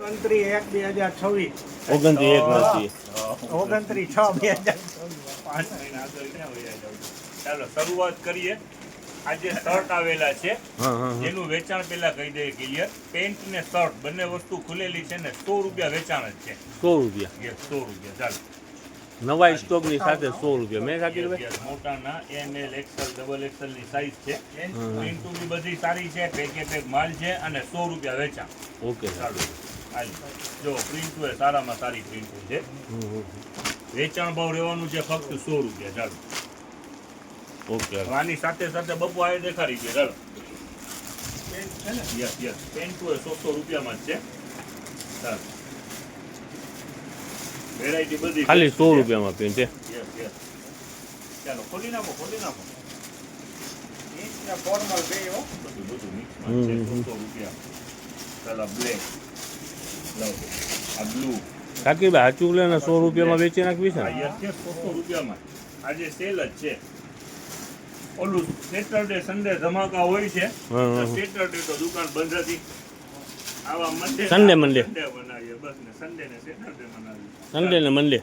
29/1/2026 5 મહિના આગળ ક્યાં વયા જાવ. ચાલો શરૂઆત કરીએ. આજે શર્ટ આવેલા છે જેનું વેચાણ પેલા કહી દઈએ ક્લિયર. પેન્ટ ને શર્ટ બંને વસ્તુ ખુલેલી છે ને 100 રૂપિયા વેચાણ જ છે. 100 રૂપિયા. યસ 100 રૂપિયા. ચાલો નવા સ્ટોક ની સાથે 100 રૂપિયા. મેં સાચી યસ મોટાના ML XL ડબલ XL ની સાઈઝ છે. પ્રિન્ટ બી બધી સારી છે. પેકે પેક માલ છે અને 100 રૂપિયા વેચાણ. ઓકે ચાલો જો પ્રિન્ટ હોય સારામાં સારી પ્રિન્ટ છે. વેચાણ ભાવ રહેવાનું છે ફક્ત 100 રૂપિયા. ચાલો ઓકે. આની સાથે સાથે બપુ આ દેખાડી દે. ચાલો યસ યસ પેન્ટ હોય 100 રૂપિયામાં જ છે. ચાલો વેરાયટી બધી ખાલી 100 રૂપિયામાં પેન્ટ છે. યસ યસ ચાલો ખોલી નાખો ફોર્મલ બે હો બધું મિક્સમાં છે. 100 રૂપિયા. ચાલો બ્લેક આ બ્લુ કાકી ભાઈ હાચું લે ને 100 રૂપિયામાં વેચી નાખવી છે ને. યસ યસ 100 રૂપિયામાં આજે સેલ જ છે. ઓલું સેટરડે સન્ડે ધમાકા હોય છે. સેટરડે તો દુકાન બંધ હતી. આવા મંડે સન્ડે બનાવીએ બસ ને સન્ડે ને સેટરડે બનાવીએ. સન્ડે ને મંડે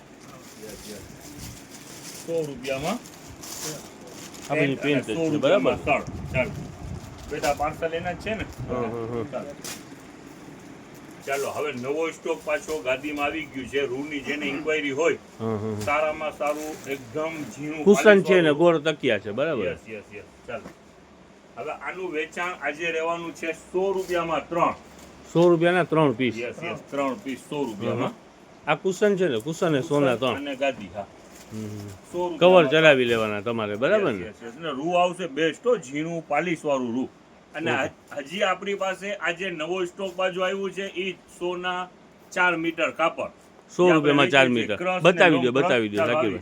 100 રૂપિયામાં આપણી પેન્ટ છે 100 બરાબર. ચાલો બેટા પાર્સલ એના જ છે ને. ચાલો હવે નવો સ્ટોક પાછો ગાદીમાં આવી ગયું છે. રૂની જેને ઇન્ક્વાયરી હોય સારામાં સારું એકદમ ઝીણું કુશન છે ને ગોળ તકિયા છે બરાબર. Yes yes yes. ચાલો હવે આનું વેચાણ આજે રહેવાનું છે 100 રૂપિયામાં 3. 100 રૂપિયાના 3 પીસ. યસ યસ 3 પીસ 100 રૂપિયામાં. આ કુશન છે ને કુશન ને સોના 3 અને ગાદી હા 100 કવર ચડાવી લેવાના તમારે બરાબર ને. ને રૂ આવશે બેસ્ટ હો ઝીણું પાલિશ વાળું રૂ. અને હજી આપણી પાસે આજે નવો સ્ટોક બાજુ આવ્યું છે એ 100 ના 4 મીટર કાપડ 100 રૂપિયામાં 4 મીટર. બતાવી દો સાચી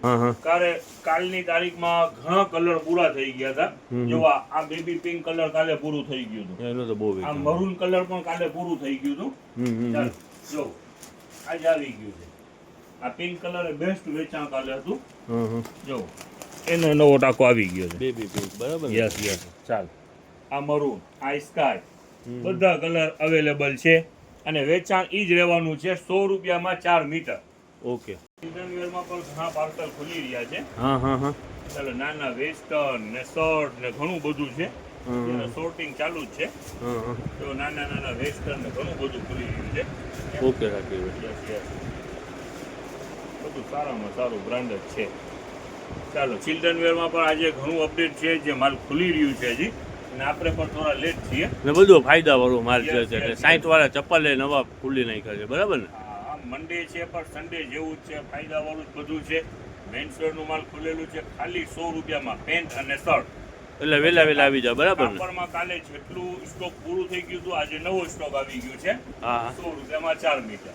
કાલની તારીખમાં ઘણા કલર પૂરા થઈ ગયા હતા. જોવા આ બેબી પિંક કલર કાલે પૂરું થઈ ગયું હતું. એનો તો બહુ આ મરૂન કલર પણ કાલે પૂરું થઈ ગયું હતું. ચાલો જો આજે આવી ગયું છે. આ પિંક કલર એ બેસ્ટ વેચાણ કાલે હતું. જો એનો નવો ટાકો આવી ગયો છે બેબી પિંક બરાબર. Yes yes. ચાલ આ મરૂન આ સ્કાય બધા કલર અવેલેબલ છે અને વેચાણ ઈ જ રહેવાનું છે 100 રૂપિયામાં 4 મીટર. ઓકે. ચિલ્ડ્રન વેરમાં પણ ઘણા પાર્સલ ખુલી રહ્યા છે. હા ચાલો નાના વેસ્ટર્ન ને શર્ટ ને ઘણું બધું છે. એનું સોર્ટિંગ ચાલુ જ છે. તો નાના વેસ્ટર્ન ને ઘણું બધું ખુલી રહ્યું છે. ઓકે સાચી યસ યસ બધું સારામાં સારું બ્રાન્ડ જ છે. ચાલો ચિલ્ડ્રન વેરમાં પણ આજે ઘણું અપડેટ છે. જે માલ ખુલી રહ્યું છે હજી અને આપણે પણ થોડા લેટ છીએ ને બધું ફાયદા વાળું માલ છે. 60 વાળા ચપ્પલ નવા ખુલ્લી નાખ્યા છે બરાબર ને. મંડે છે પણ સન્ડે જેવું જ છે. ફાયદા વાળું જ બધું છે. મેન્સવેરનું માલ ખુલેલું છે ખાલી 100 રૂપિયામાં પેન્ટ અને શર્ટ. એટલે વેલા આવી જાય બરાબર ને. કાપડમાં કાલે જેટલું સ્ટોક પૂરું થઈ ગયું હતું આજે નવો સ્ટોક આવી ગયું છે. 100 રૂપિયામાં 4 મીટર.